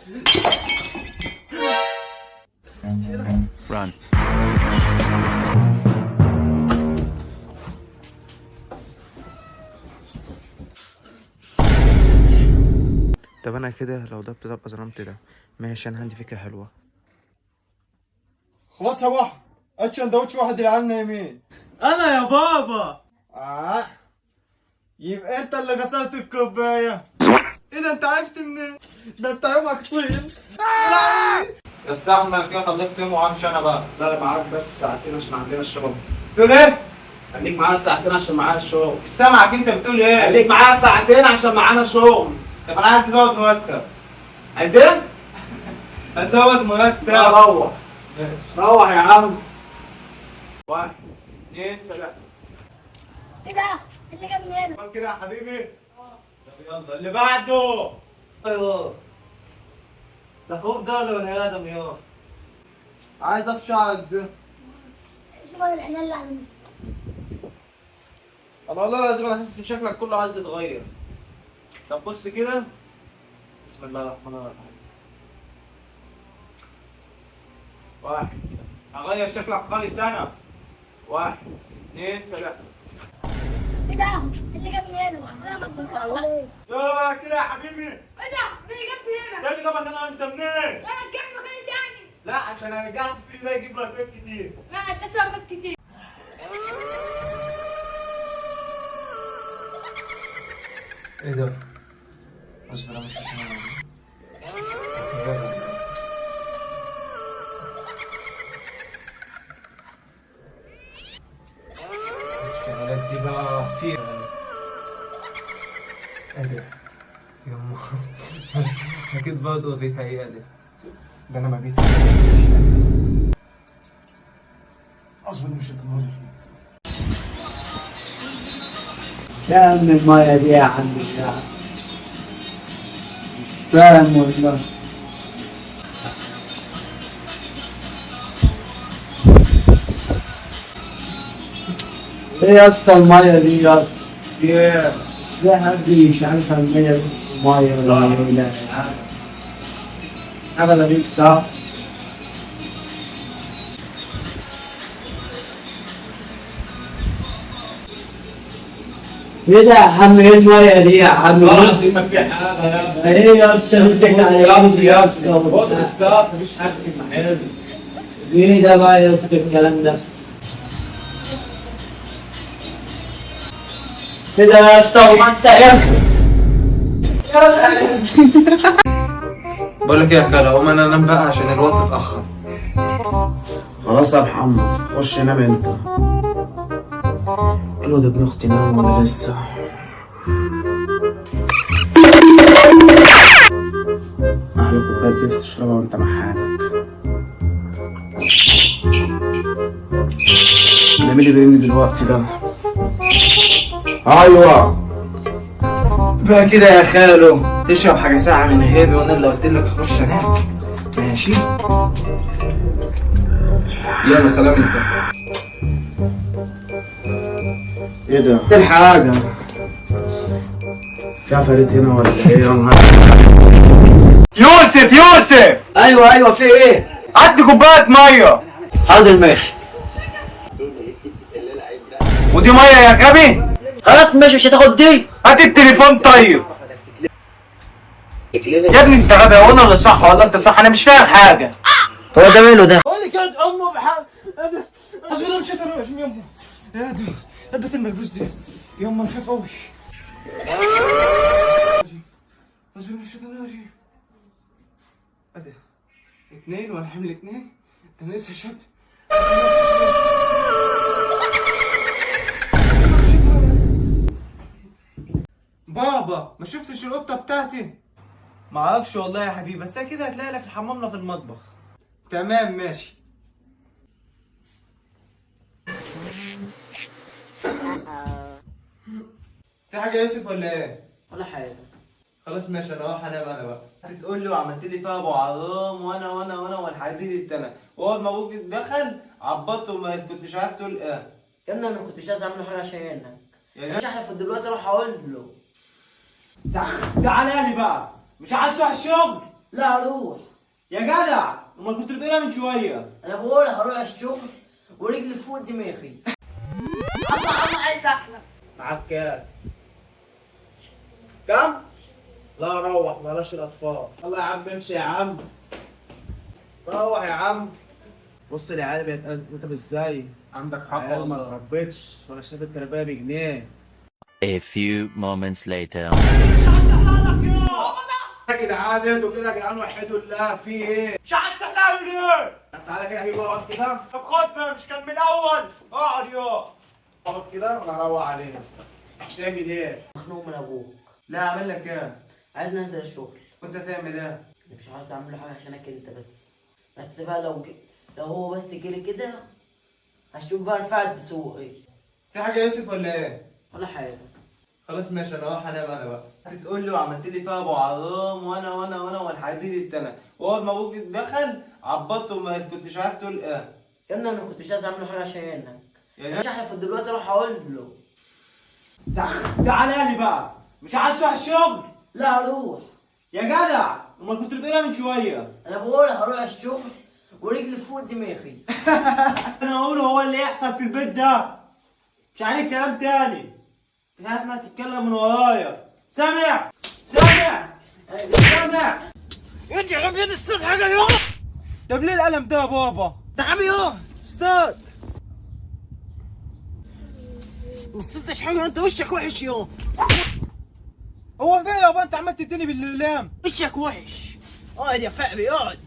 Run. طب انا كده لو ضربت ضربة ظلمت ده ماشي. انا عندي فكرة حلوة. خلاص يا واحد، هات سندوتش واحد اللي على يمين. انا يا بابا. يبقى انت اللي غسلت الكوبايه. ايه ده، انت عرفت منين؟ ده انت يومك طويل. استحمل كده، خلصت يوم وامشي انا بقى. لا معاك بس ساعتين عشان عندنا الشغل. بتقول ايه؟ خليك معايا ساعتين عشان معايا الشغل. سامعك، انت بتقول ايه؟ خليك معايا ساعتين عشان معانا شغل. طب انا عايز ازود مرتب. عايز ايه؟ ازود مرتب. لا روح. روح يا عم. 1 2 3. ايه ده؟ اللي جابني هنا؟ فاهم كده يا حبيبي؟ طب يلا اللي بعده. ايوه. ده خوف ده ولا بني ادم يا؟ عايز افشعك ده. شغل الحلال اللي على المسك. انا والله لازم احس ان شكلك كله عايز يتغير. طب بص كده. بسم الله الرحمن الرحيم. 1 هغير شكلك خالص انا. 1 2 3. ايه ده؟ اللي جابني هنا؟ انا ما بطلع ليه؟ يلا كده يا حبيبي. ايه ده؟ مين اللي جابني هنا؟ ده اللي جابك انا، انت منين؟ لا رجعني مكاني تاني. لا عشان ارجعك في ده يجيب لك كتير. لا عشان صرفت كتير. ايه ده؟ اصبر انا مش الاشتغالات دي بقى في ايه ده؟ يما اكيد برضه بيتهيألي. ده انا ما بيتهيأليش. اصبر مش هتنظر. يا عم المايه دي يا عم الشعب فاهم والله. ايه يا اسطى المايه دي يا اسطى؟ ده حد مش عارف المايه دي مايه ولا لا. حاجه غريب صح؟ ايه ده يا عم؟ ايه المايه دي يا عم؟ خلاص ما في حاجه يا ابني. ايه يا اسطى بدك على يا اسطى؟ بص السقف مفيش حد في المحل. ايه ده بقى يا اسطى الكلام ده؟ ايه ده يا اسطى؟ هو انت ايه؟ بقول لك ايه يا خالة، قوم انا انام بقى عشان الوقت اتأخر. خلاص يا محمد خش نام انت. الواد ابن اختي نام وانا لسه. احلى كوباية بيبسي تشربها وانت مع حالك. ده مين اللي بيرن دلوقتي ده؟ ايوه بقى كده يا خالو، تشرب حاجة ساعة من غيابي وانا اللي قلت لك اخش انام. ماشي يلا سلام انت. ايه ده؟ ايه الحاجة؟ في عفاريت هنا ولا ايه يا نهار؟ يوسف ايوه في ايه؟ هات لي كوبايه ميه. حاضر ماشي. ودي ميه يا غبي؟ خلاص ماشي مش هتاخد دي. هات التليفون طيب. يا ابني انت غبي، هو انا اللي صح ولا انت صح؟ انا مش فاهم حاجه. هو ده ماله ده؟ قول لي كانت امه بحال. حسبي الله مش قادر يا يما. يا دي لبس الملبوس دي يما نخاف قوي. حسبي الله مش قادر اجي. ادي 2 ولا حمل 2. انا لسه شاب. بابا ما شفتش القطه بتاعتي؟ ما اعرفش والله يا حبيبي، بس اكيد هتلاقيها في الحمام لا في المطبخ. تمام ماشي. في حاجه يا يوسف ولا ايه؟ ولا حاجه. خلاص ماشي انا اروح انام انا بقى. تقول لي وعملت لي فيها ابو عرام وانا والحديد التاني، واول ما ابوك دخل عبطته وما كنتش عارف تقول ايه. يا ابني انا كنت مش عايز اعمل حاجه عشانك. يا مش احلف دلوقتي اروح اقول له. تعالى لي بقى، مش عايز تروح الشغل؟ لا روح. يا جدع امال كنت بتقولها من شويه. انا بقول هروح الشغل ورجلي فوق دماغي. الله عايز احلم. معاك كام؟ كم؟ لا روح بلاش الاطفال. يلا يا عم امشي يا عم. روح يا عم. بص العيال بيتقلب ازاي؟ عندك حق عيال ما والله. اتربتش ولا شاف التربيه بجنيه. A few moments later. يا جدعان اهدوا كده يا جدعان وحدوا الله في ايه؟ مش عايز تحلم ليه؟ تعالى كده هجيب اقعد كده. طب خد بقى مش كان من الاول. اقعد يا اقعد كده وانا اروق علينا. تعمل ايه؟ مخنوق من ابوك. لا اعمل لك ايه؟ عايز ننزل الشغل. وانت تعمل ايه؟ أنا مش عايز اعمل له حاجه عشانك انت بس بقى لو هو بس جري كده هشوف بقى رفعت بسوقي. في حاجه يا يوسف ولا ايه؟ ولا حاجه. خلاص ماشي انا اروح انام انا بقى. تقول له عملت لي فيها ابو عرام وانا والحديد التاني. واول ما ابوك دخل عبطته وما كنتش عارف تقول ايه. يا ابني انا كنت مش عايز اعمل له حاجه عشانك. يا مش احلف دلوقتي اروح اقول له. تعالى لي بقى. مش عايز تروح الشغل. لا روح. يا جدع امال كنت بتقولها من شويه. انا بقول هروح الشغل ورجلي فوق دماغي. انا اقوله هو اللي يحصل في البيت ده. مش عليك كلام تاني. مش عايز اسمع تتكلم من ورايا. سامع؟ انت يا غبي استاذ حاجه يوم. طب ليه القلم ده يا بابا؟ تعالى يوم استاذ. ما استاذش حاجه انت وشك وحش يوم. هو فين يابا انت عمال تديني بالاقلام؟ وشك وحش. اقعد يا فقري اقعد.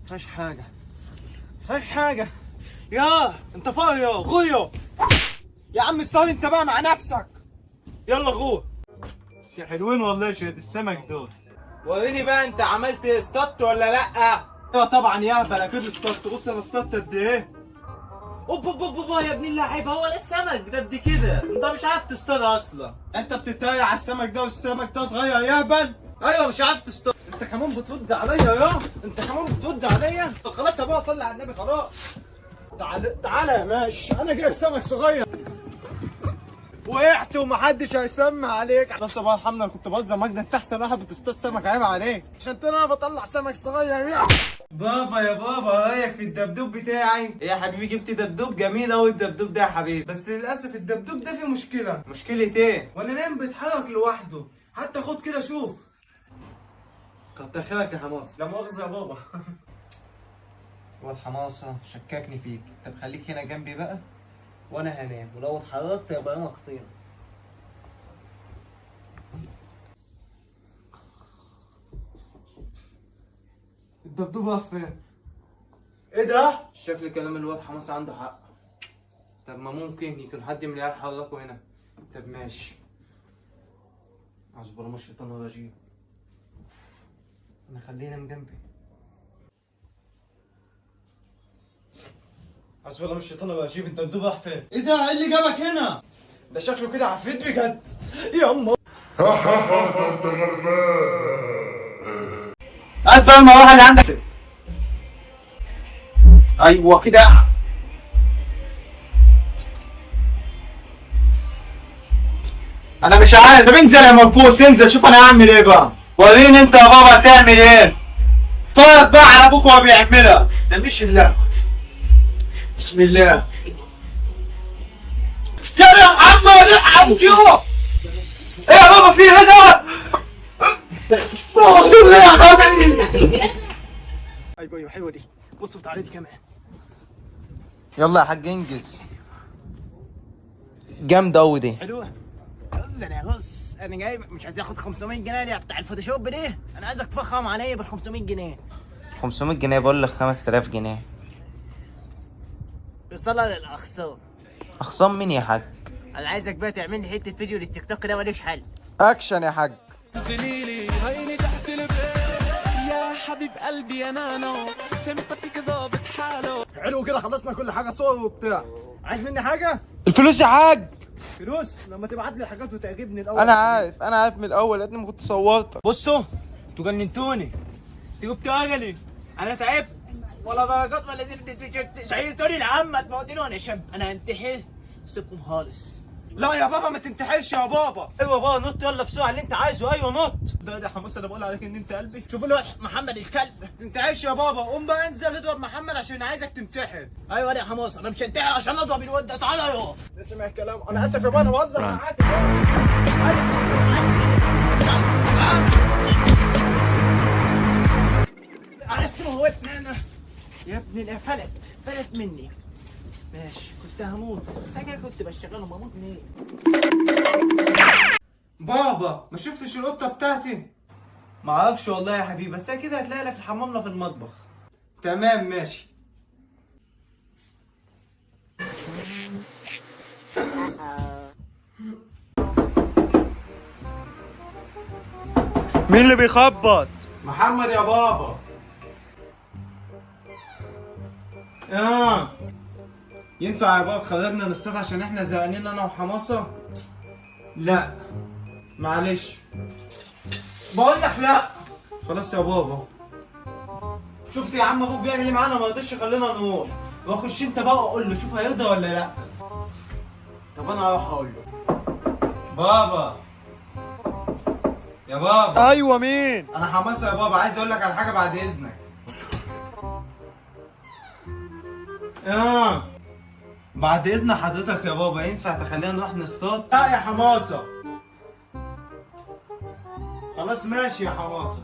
فيش حاجه. يا انت فاضي يا غويا. يا عم استاذ انت بقى مع نفسك. يلا غو. بس حلوين والله شويه السمك دول. وريني بقى انت عملت اصطدت ولا لا؟ ايوه طبعا يا هبل اكيد اصطدت. بص انا اصطدت قد ايه. اوبا يا ابن اللعيب هو ده السمك ده قد كده. انت مش عارف تصطاد اصلا. انت بتتريق على السمك ده والسمك ده صغير يا هبل. ايوه مش عارف تصطاد. انت كمان بترد عليا يا طب خلاص يا بابا صلي على النبي خلاص. تعالى يا ماشي انا جايب سمك صغير. وقعت ومحدش هيسمع عليك. بس يا بابا الحمد لله كنت بهزر معاك. ده انت احسن واحد بتصطاد سمك عيب عليك. عشان انا بطلع سمك صغير يا بابا رايك في الدبدوب بتاعي؟ يا حبيبي جبت دبدوب جميل قوي الدبدوب ده يا حبيبي. بس للاسف الدبدوب ده فيه مشكله. مشكله ايه؟ وانا نايم بيتحرك لوحده. حتى خد كده شوف. كتر خيرك يا حماصه. لا مؤاخذه يا بابا. واد حماصه شككني فيك. طب خليك هنا جنبي بقى وانا هنام. ولو اتحركت يبقى انا قطيع. الدبدوب راح فين؟ ايه ده؟ شكل كلام الواد حماصه عنده حق. طب ما ممكن يكون حد من العيال حركه هنا. طب ماشي. اعوذ بالله من الشيطان الرجيم. انا خليه ينام جنبي. اعوذ بالله من الشيطان الرجيم. انت الدبدوب راح فين؟ ايه ده؟ ايه اللي جابك هنا؟ ده شكله كده عفريت بجد. يا امه. هات بقى المروحه اللي عندك. ايوه كده. انا مش عارف. طب انزل يا مرفوس انزل شوف انا هعمل ايه بقى. وريني انت يا بابا هتعمل ايه. اتفرج بقى على ابوك وهو بيعملها. ده مش الله. بسم الله. سلام عمو ايه يا بابا في ايه ده؟ ايوه حلوه دي. بصوا تعالى دي كمان. يلا يا حاج انجز. جامده قوي دي. حلوه. بص انا جاي مش عايز اخد 500 جنيه اللي بتاع الفوتوشوب دي. انا عايزك تفخم عليا بال 500 جنيه. 500 جنيه بقول لك 5000 جنيه. وصلها للاخصام. اخصام مين يا حاج؟ انا عايزك بقى تعمل لي حته فيديو للتيك توك ده ماليش حل. اكشن يا حاج. زميلي هيني تحت البيت يا حبيب قلبي يا نانو سمباتيك ظابط حاله. حلو كده خلصنا كل حاجه صور وبتاع. عايز مني حاجه؟ الفلوس يا حاج. فلوس لما تبعت لي حاجات وتعجبني الاول. انا عارف من الاول لان ما كنت صورتك. بصوا انتوا جننتوني. انتوا جبتوا اجلي. انا تعبت. ولا درجات ولا زفت. شايلتوني العم تموتوني وانا شاب. انا هنتحر سيبكم خالص. لا يا بابا ما تنتحرش يا بابا. ايوه بابا نط يلا بسرعه اللي انت عايزه. ايوه نط. ده يا حماس انا بقول عليك ان انت قلبي. شوف الواد محمد الكلب. ما تنتحرش يا بابا. قوم بقى انزل اضرب محمد عشان عايزك تنتحر. ايوه يا حماس انا مش هنتحر عشان اضرب الواد ده. تعالى يا اسمع الكلام. انا اسف يا بابا انا بهزر معاك يا على السما موتني انا يا ابني. لا فلت مني. ماشي كنت هموت بس انا كنت بشتغلهم. هموت منين؟ بابا ما شفتش القطه بتاعتي؟ ما اعرفش والله يا حبيبي بس هي كده هتلاقيها لا في الحمام لا في المطبخ. تمام ماشي. مين اللي بيخبط؟ محمد يا بابا. ينفع يا بابا تخرجنا نصطاد عشان احنا زهقانين انا وحماسه؟ لا معلش. بقول لك لا. خلاص يا بابا. شفت يا عم ابوك بيعمل ايه معانا؟ ما رضيش يخلينا نروح. واخش انت بقى واقول له شوف هيرضى ولا لا. طب انا هروح اقول له. بابا يا بابا. ايوه مين؟ انا حماسه يا بابا عايز اقول لك على حاجه بعد اذنك. بعد اذن حضرتك يا بابا ينفع تخلينا نروح نصطاد؟ لا يا حماسه. خلاص ماشي يا حماسه.